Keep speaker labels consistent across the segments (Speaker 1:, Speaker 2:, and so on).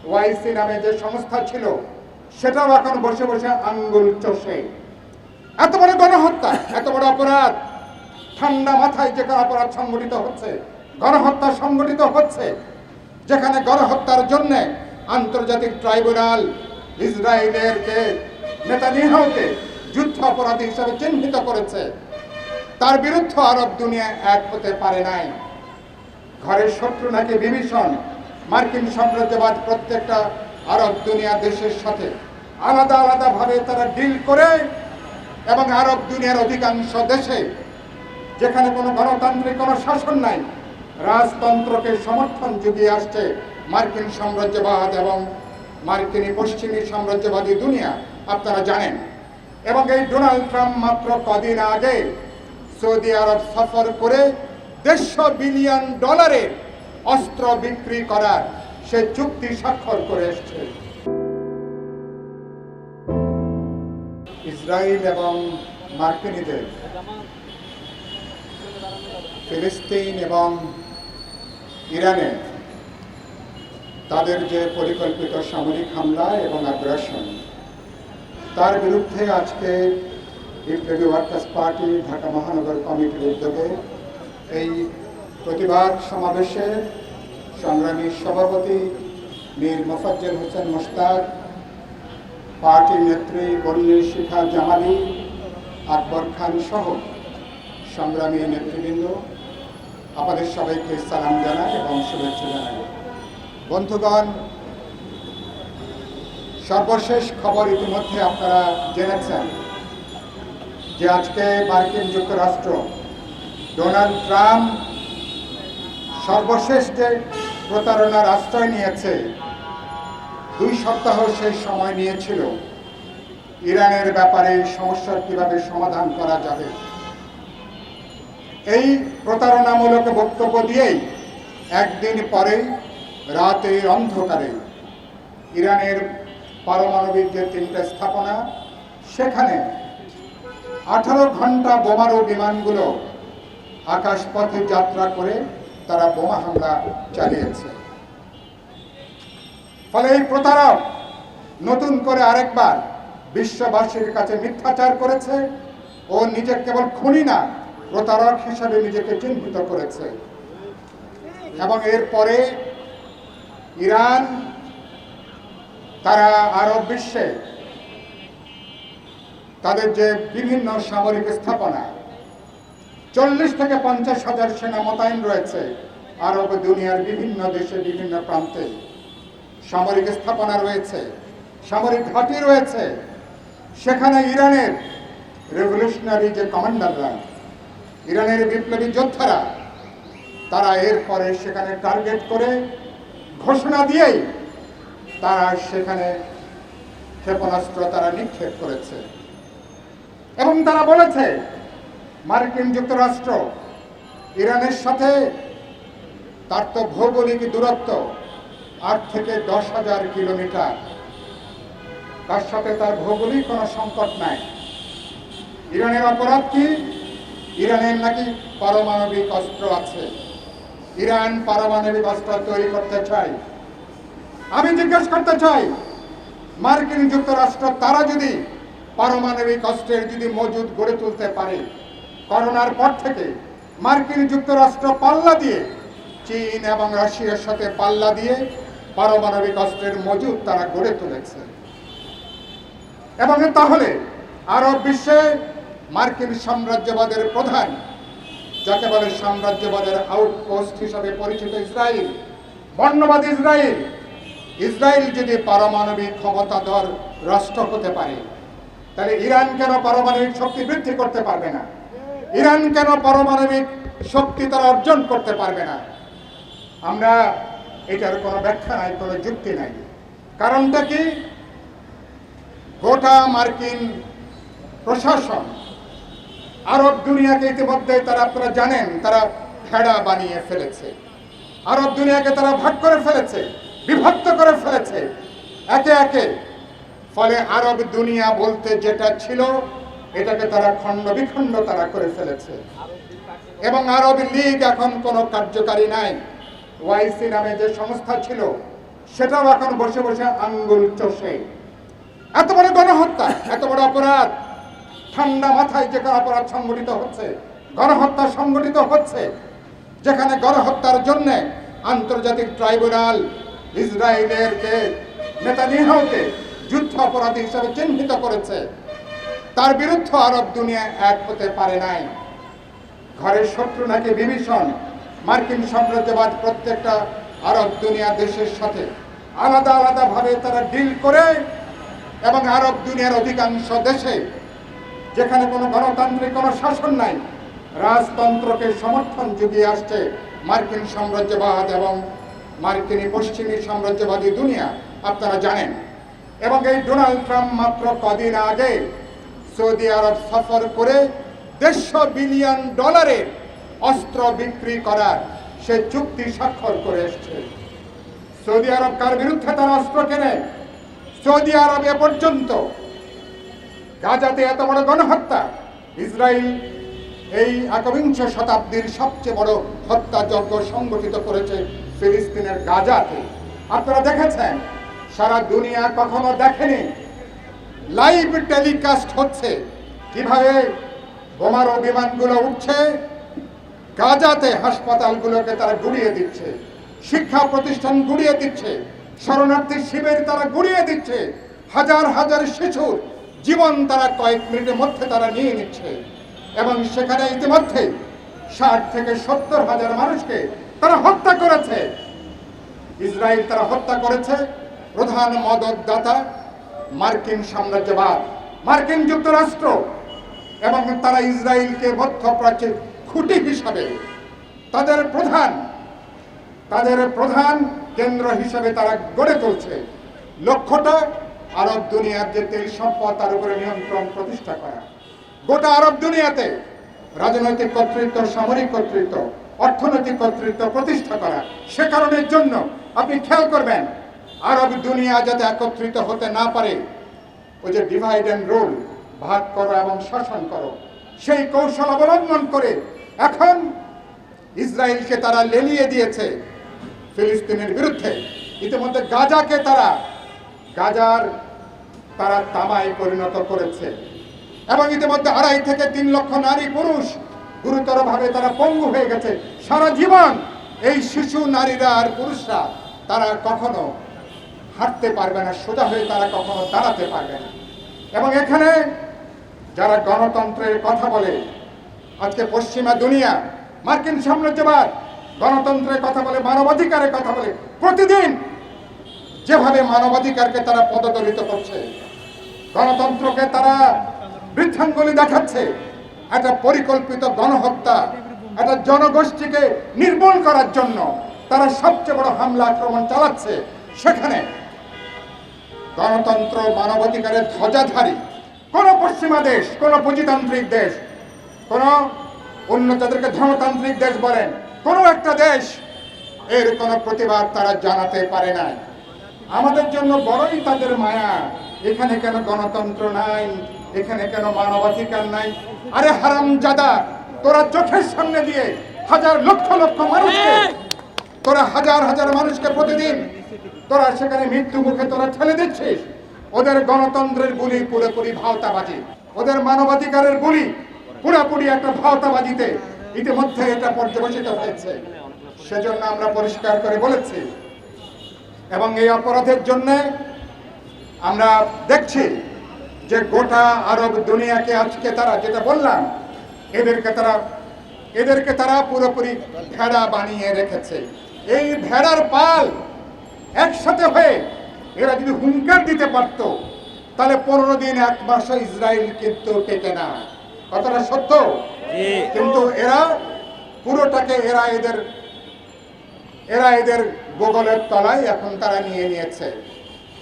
Speaker 1: ওয়াইসি নামে যে সংস্থা ছিল সেটাও এখন বসে বসে আঙ্গুল চষে। এত বড় গণহত্যা, এত বড় অপরাধ, ঠান্ডা মাথায় যেখানে অপরাধ সংগঠিত হচ্ছে, গণহত্যা সংগঠিত হচ্ছে, যেখানে গণহত্যার জন্য আন্তর্জাতিক ট্রাইব্যুনাল ইসরায়েলের নেতানিয়াহুকে যুদ্ধ অপরাধী হিসেবে চিহ্নিত করেছে, তার বিরুদ্ধে আরব দুনিয়া এক হতে পারে নাই। ঘরের শত্রু নাকি বিভীষণ। মার্কিন সাম্রাজ্যবাদ প্রত্যেকটা আরব দুনিয়া দেশের সাথে আলাদা আলাদা ভাবে তারা ডিল করে, এবং আরব দুনিয়ার অধিকাংশ দেশে যেখানে কোনো গণতান্ত্রিক কোনো শাসন নাই, রাজতন্ত্রকে সমর্থন যুগিয়ে আসছে মার্কিন সাম্রাজ্যবাদ এবং মার্কিনী পশ্চিমী সাম্রাজ্যবাদী দুনিয়া, আপনারা জানেন। এবং এই ডোনাল্ড ট্রাম্প মাত্র কদিন আগে সৌদি আরব সফর করে $150 বিলিয়ন অস্ত্র বিক্রি করার সে চুক্তি স্বাক্ষর করে এসছে। ইসরায়েল এবং মার্কিনীদের ফিলিস্তিন এবং ইরানে তাদের যে পরিকল্পিত সামরিক হামলা এবং আগ্রাসন, তার বিরুদ্ধে আজকে বিপ্লবী ওয়ার্কার্স পার্টি ঢাকা মহানগর কমিটির উদ্যোগে এই প্রতিবাদ সমাবেশে সংগ্রামী সভাপতি মীর মোফাজ্জল হোসেন মোশতাক, পার্টি নেত্রী বন্যী শিখা জামালি, আকবর খান সহ সংগ্রামী নেতৃবৃন্দ, আপনাদের সবাইকে সালাম জানাই এবং শুভেচ্ছা জানাই। বন্ধুগণ, সর্বশেষ খবর ইতিমধ্যে আপনারা জেনেছেন যে আজকে মার্কিন যুক্তরাষ্ট্র ডোনাল্ড ট্রাম্প সর্বশেষ যে প্রতারণার আশ্রয় নিয়েছে, 2 সপ্তাহ সেই সময় নিয়েছিল ইরানের ব্যাপারে সমস্যার কিভাবে সমাধান করা যাবে। এই প্রতারণামূলক বক্তব্য দিয়েই একদিন পরেই রাতের অন্ধকারে ইরানের পারমাণবিক যে 3টা স্থাপনা, সেখানে 18 ঘন্টা বোমারু বিমানগুলো আকাশপথে যাত্রা করে তারা বোমা হামলা চালিয়েছে। ফলে এই প্রতারক নতুন করে আরেকবার বিশ্ববাসীর কাছে মিথ্যাচার করেছে ও নিজে কেবল খুনি না, প্রতারক হিসেবে নিজেকে চিহ্নিত করেছে। এবং এরপরে ইরান তারা আরব বিশ্বে তাদের যে বিভিন্ন সামরিক স্থাপনা, 40 থেকে 50 হাজার সেনা মোতায়েন রয়েছে আরব দুনিয়ার বিভিন্ন দেশে, বিভিন্ন প্রান্তে সামরিক স্থাপনা রয়েছে, সামরিক ঘাঁটি রয়েছে। সেখানে ইরানের রেভলিউশনারি যে কমান্ডাররা, ইরানের বিপ্লবী যোদ্ধারা, তারা এরপরে সেখানে টার্গেট করে ঘোষণা দিয়েই তারা সেখানে ক্ষেপণাস্ত্র তারা নিক্ষেপ করেছে। এবং তারা বলেছে মার্কিন যুক্তরাষ্ট্র ইরানের সাথে তার তো ভৌগোলিক দূরত্ব 8 থেকে 10,000 কিলোমিটার, তার সাথে তার ভৌগোলিক কোনো সংকট নাই। ইরানের অপরাধ কি? ইরানের নাকি পারমাণবিক অস্ত্র আছে, ইরান পারমাণবিক অস্ত্র তৈরি করতে চায়। আমি জিজ্ঞেস করতে চাই, মার্কিন যুক্তরাষ্ট্র তারা যদি পারমাণবিক অস্ত্রের যদি মজুদ গড়ে তুলতে পারে, করোনার পর থেকে মার্কিন যুক্তরাষ্ট্র পাল্লা দিয়ে, চীন এবং রাশিয়ার সাথে পাল্লা দিয়ে পারমাণবিক অস্ত্রের মজুদ তারা গড়ে তুলেছে। এবং তাহলে আরব বিশ্বে মার্কিন সাম্রাজ্যবাদের প্রধান, যাকে বলে সাম্রাজ্যবাদের আউটপোস্ট হিসাবে পরিচিত ইসরায়েল, বর্ণবাদী ইসরায়েল, ইসরায়েল যদি পারমাণবিক ক্ষমতাধর রাষ্ট্র হতে পারে, তাহলে ইরান কেন পারমাণবিক শক্তি বৃদ্ধি করতে পারবে না? ইরান কেন পারমাণবিক শক্তি তারা অর্জন করতে পারবে না? আমরা এটার কোনো ব্যাখ্যা নাই, কোনো যুক্তি নাই। কারণটা কি? গোটা মার্কিন প্রশাসন আরব দুনিয়াকে ইতিমধ্যে তারা, আপনারা জানেন, তারা ভেড়া বানিয়ে ফেলেছে। আরব দুনিয়াকে তারা ভাগ করে ফেলেছে, বিভক্ত করে ফেলেছে একে একে। ফলে আরব দুনিয়া বলতে যেটা ছিল, এটাকে তারা খণ্ড বিখণ্ড তারা করে ফেলেছে। এবং আরব লীগ এখন কোনো কার্যকারী নাই। ওয়াইসি নামে যে সংস্থা ছিল সেটাও এখন বসে বসে আঙ্গুল চষে। এত বড় গণহত্যা, এত বড় অপরাধ, ঠান্ডা মাথায় যেখানে অপরাধ সংগঠিত হচ্ছে, গণহত্যা সংগঠিত হচ্ছে, যেখানে গণহত্যার জন্য আন্তর্জাতিক ট্রাইব্যুনাল ইসরায়েলেরকে নেতানিয়াহুকে যুদ্ধ অপরাধী হিসাবে চিহ্নিত করেছে, তার বিরুদ্ধে আরব দুনিয়া এক হতে পারে নাই। ঘরের শত্রু নাকি বিভীষণ। মার্কিন সাম্রাজ্যবাদ প্রত্যেকটা আরব দুনিয়া দেশের সাথে আলাদা আলাদা ভাবে তারা ডিল করে, এবং আরব দুনিয়ার অধিকাংশ দেশে যেখানে কোনো গণতান্ত্রিক কোনো শাসন নাই, রাজতন্ত্রকে সমর্থন যুগিয়ে আসছে মার্কিন সাম্রাজ্যবাদ এবং মার্কিনী পশ্চিমী সাম্রাজ্যবাদী দুনিয়া, আপনারা জানেন। এবং এই ডোনাল্ড ট্রাম্প মাত্র কদিন আগে সৌদি আরব সফর করে $150 বিলিয়ন অস্ত্র বিক্রি করার সে চুক্তি স্বাক্ষর করে এসছে। সৌদি আরব কার বিরুদ্ধে তারা অস্ত্র কেনে? সৌদি আরব এ পর্যন্ত গাজাতে এত বড় গণহত্যা, ইসরায়েল এই একবিংশ শতাব্দীর সবচেয়ে বড় হত্যাযজ্ঞ সংগঠিত করেছে ফিলিস্তিনের গাজাতে। আপনারা দেখেছেন, সারা দুনিয়া কখনো দেখেনি লাইভ টেলিকাস্ট হচ্ছে কিভাবে বোমারু বিমানগুলো উঠছে, গাজাতে হাসপাতালগুলোকে তারা গুড়িয়ে দিচ্ছে, শিক্ষা প্রতিষ্ঠান গুড়িয়ে দিচ্ছে, শরণার্থী শিবির তারা গুড়িয়ে দিচ্ছে, হাজার হাজার শিশুর জীবন তারা কয়েক মিনিটের মধ্যে তারা নিয়ে নিচ্ছে। এবং সেখানে ইতিমধ্যে 60 থেকে 70 হাজার মানুষকে তারা হত্যা করেছে। ইসরায়েল তারা হত্যা করেছে প্রধান মদতদাতা মার্কিন সাম্রাজ্যবাদ, মার্কিন যুক্তরাষ্ট্র, এবং তারা ইসরায়েলকে মধ্যপ্রাচ্যের খুঁটি হিসাবে তাদের প্রধান কেন্দ্র হিসাবে তারা গড়ে তুলছে। লক্ষ্যটা আরব দুনিয়ার যে তেল সম্পদ তার উপরে নিয়ন্ত্রণ প্রতিষ্ঠা করা, গোটা আরব দুনিয়াতে রাজনৈতিক কর্তৃত্ব, সামরিক কর্তৃত্ব, অর্থনৈতিক কর্তৃত্ব প্রতিষ্ঠা করা। সে কারণের জন্য আপনি খেয়াল করবেন, আরব দুনিয়া যাতে একত্রিত হতে না পারে, ওই যে ডিভাইড অ্যান্ড রুল, ভাগ করো এবং শাসন করো, সেই কৌশল অবলম্বন করে এখন ইসরায়েলকে তারা লেলিয়ে দিয়েছে ফিলিস্তিনের বিরুদ্ধে। ইতিমধ্যে গাজাকে গাজার তামায় পরিণত করেছে, এবং ইতিমধ্যে 2.5 থেকে 3 লক্ষ নারী পুরুষ গুরুতরভাবে তারা পঙ্গু হয়ে গেছে। সারা জীবন এই শিশু নারীরা আর পুরুষরা তারা কখনো হাঁটতে পারবে না, সোজা হয়ে তারা কখনো দাঁড়াতে পারবে না। এবং এখানে যারা গণতন্ত্রের কথা বলে, আজকে পশ্চিমা দুনিয়া, মার্কিন সাম্রাজ্যবাদ গণতন্ত্রের কথা বলে, মানবাধিকারের কথা বলে, প্রতিদিন যেভাবে মানবাধিকারকে তারা পদদলিত করছে, গণতন্ত্রকে তারা বৃদ্ধাঙ্গুলি দেখাচ্ছে, একটা পরিকল্পিত গণহত্যা, একটা জনগোষ্ঠীকে নির্মূল করার জন্য তারা সবচেয়ে বড় হামলা আক্রমণ চালাচ্ছে। সেখানে গণতন্ত্র, মানবাধিকারের ধ্বজাধারী কোন পশ্চিমা দেশ, কোন পুঁজিতান্ত্রিক দেশ, কোন অন্য যাদেরকে ধর্মতান্ত্রিক দেশ বলেন, কোন একটা দেশ এর কোন প্রতিবাদ তারা জানাতে পারে নাই। আমাদের জন্য বড়ই তাদের মায়া, এখানে কেন গণতন্ত্র নাই, এখানে কেন মানবাধিকার নাই? আরে হারামজাদা, তোরা চোখের সামনে দিয়ে লক্ষ লক্ষ মানুষকে, তোরা হাজার হাজার মানুষকে প্রতিদিন তোরা সেখানে মৃত্যু মুখে তোরা ঠেলে দিচ্ছিস। ওদের গণতন্ত্রের বুলি পুরোপুরি ভাওতাবাজি, ওদের মানবাধিকারের বুলি পুরোপুরি একটা ভাওতাবাজিতে ইতিমধ্যে এটা পর্যবেসিত হয়েছে। সেজন্য আমরা পরিষ্কার করে বলেছি, এবং এই অপরাধের জন্য আমরা দেখছি যে গোটা আরব দুনিয়াকে আজকে তারা, যেটা বললাম, এদেরকে তারা পুরোপুরি ভেড়া বানিয়ে রেখেছে। এই ভেড়ার পাল একসাথে হয়ে এরা যদি হুঙ্কার দিতে পারত, তাহলে 15 দিন 1 মাস ইসরায়েল কিন্তু টেকে না। কথাটা সত্য, কিন্তু এরা পুরোটাকে এরা এদের বগলের তলায় এখন তারা নিয়ে নিয়েছে।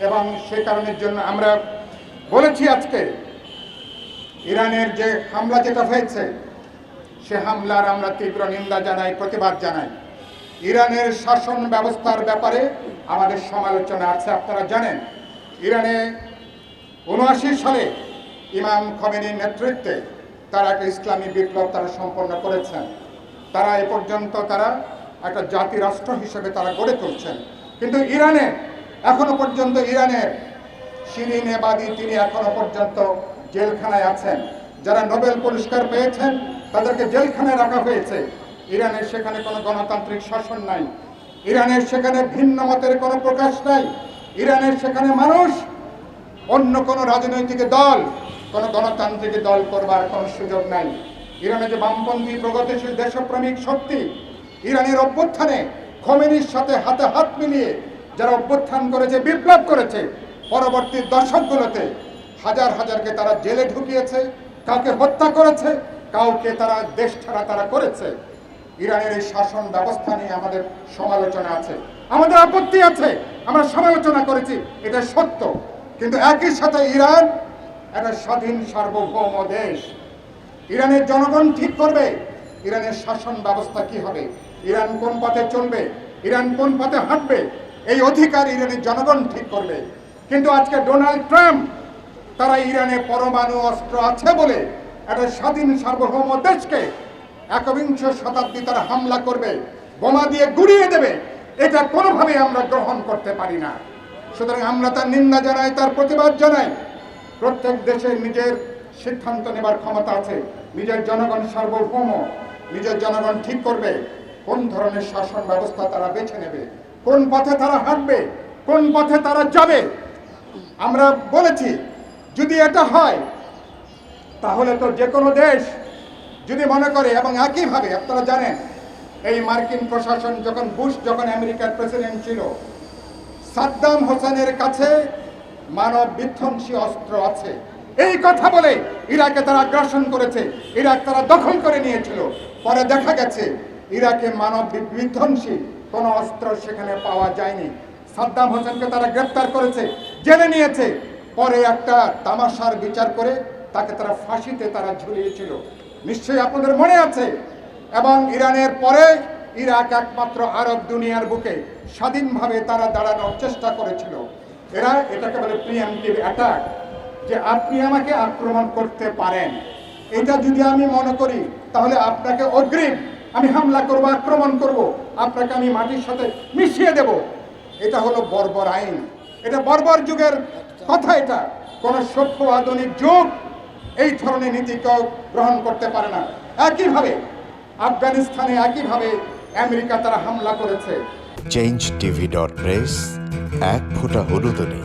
Speaker 1: এবং সে কারণের জন্য আমরা বলেছি আজকে ইরানের যে হামলা যেটা হয়েছে, সে হামলার আমরা তীব্র নিন্দা জানাই, প্রতিবাদ জানাই। ইরানের শাসন ব্যবস্থার ব্যাপারে আমাদের সমালোচনা আছে। আপনারা জানেন, ইরানে 79 সালে ইমাম খোমেনির নেতৃত্বে তারা একটা ইসলামী বিপ্লব তারা সম্পন্ন করেছেন। তারা এ পর্যন্ত তারা একটা জাতি রাষ্ট্র হিসেবে তারা গড়ে তুলছেন। কিন্তু ইরানে এখনো পর্যন্ত ইরানের শিরিন এবাদি তিনি এখনো পর্যন্ত জেলখানায় আছেন। যারা নোবেল পুরস্কার পেয়েছেন তাদেরকে জেলখানায় রাখা হয়েছে। ইরানের সেখানে কোনো গণতান্ত্রিক শাসন নাই, ইরানের সেখানে ভিন্ন মতের কোনো প্রকাশ নাই, ইরানের সেখানে মানুষ অন্য কোনো রাজনৈতিক দল, কোনো গণতান্ত্রিক দল করবার কোনো সুযোগ নাই। ইরানে যে বামপন্থী প্রগতিশীল দেশপ্রেমিক শক্তি ইরানের অভ্যুত্থানে খোমেনির সাথে হাতে হাত মিলিয়ে যারা অভ্যুত্থান করেছে, বিপ্লব করেছে, পরবর্তী দশকগুলোতে হাজার হাজারকে তারা জেলে ঢুকিয়েছে, কাউকে হত্যা করেছে, কাউকে তারা দেশ ছাড়া তারা করেছে। ইরানের এই শাসন ব্যবস্থা নিয়ে আমাদের সমালোচনা আছে, আমাদের আপত্তি আছে, আমরা সমালোচনা করেছি, এটা সত্য। কিন্তু একই সাথে ইরান একটা স্বাধীন সার্বভৌম দেশ। ইরানের জনগণ ঠিক করবে ইরানের শাসন ব্যবস্থা কি হবে, ইরান কোন পথে চলবে, ইরান কোন পথে হাঁটবে, এই অধিকার ইরানের জনগণ ঠিক করবে। কিন্তু আজকে ডোনাল্ড ট্রাম্প তারা ইরানে পরমাণু অস্ত্র আছে বলে একটা স্বাধীন সার্বভৌম দেশকে একবিংশ শতাব্দী তারা হামলা করবে, বোমা দিয়ে গুড়িয়ে দেবে, এটা কোনোভাবেই আমরা গ্রহণ করতে পারি না। সুতরাং আমরা তার নিন্দা জানাই, তার প্রতিবাদ জানাই। প্রত্যেক দেশের নিজের সিদ্ধান্ত নেবার ক্ষমতা আছে, নিজের জনগণ সার্বভৌম, নিজের জনগণ ঠিক করবে কোন ধরনের শাসন ব্যবস্থা তারা বেছে নেবে, কোন পথে তারা হাঁটবে, কোন পথে তারা যাবে। আমরা বলেছি যদি এটা হয় তাহলে তো যে কোনো দেশ যদি মনে করে, এবং একইভাবে আপনারা জানেন এই মার্কিন প্রশাসন যখন আমেরিকার প্রেসিডেন্ট ছিল, সাদ্দাম হোসেনের কাছে মানব বিধ্বংসী অস্ত্র আছে এই কথা বলে ইরাকে তারা আগ্রাসন করেছে, ইরাক তারা দখল করে নিয়েছিল। পরে দেখা গেছে ইরাকে মানব বিধ্বংসী কোনো অস্ত্র সেখানে পাওয়া যায়নি। সাদ্দাম হোসেনকে তারা গ্রেপ্তার করেছে, জেলে নিয়েছে, পরে একটা তামাশার বিচার করে তাকে তারা ফাঁসিতে তারা ঝুলিয়েছিল, নিশ্চয়ই আপনাদের মনে আছে। এবং ইরানের পরে ইরাক একমাত্র আরব দুনিয়ার বুকে স্বাধীনভাবে তারা দাঁড়ানোর চেষ্টা করেছিল। এটাকে বলে প্রিএমপ্টিভ অ্যাটাক, যে আপনি আমাকে আক্রমণ করতে পারেন, এটা যদি আমি মনে করি তাহলে আপনাকে অগ্রিম আমি হামলা করব, আক্রমণ করব, আপনাকে আমি মাটির সাথে মিশিয়ে দেব। এটা হলো বর্বর আইন, এটা বর্বর যুগের কথা। এটা কোন সভ্য আধুনিক যুগ এই ধরনের নীতি কেউ গ্রহণ করতে পারে না। একইভাবে আফগানিস্তানে একইভাবে আমেরিকা তারা হামলা করেছে।
Speaker 2: change tv.press এক ফোঁটা হলুদ নেই।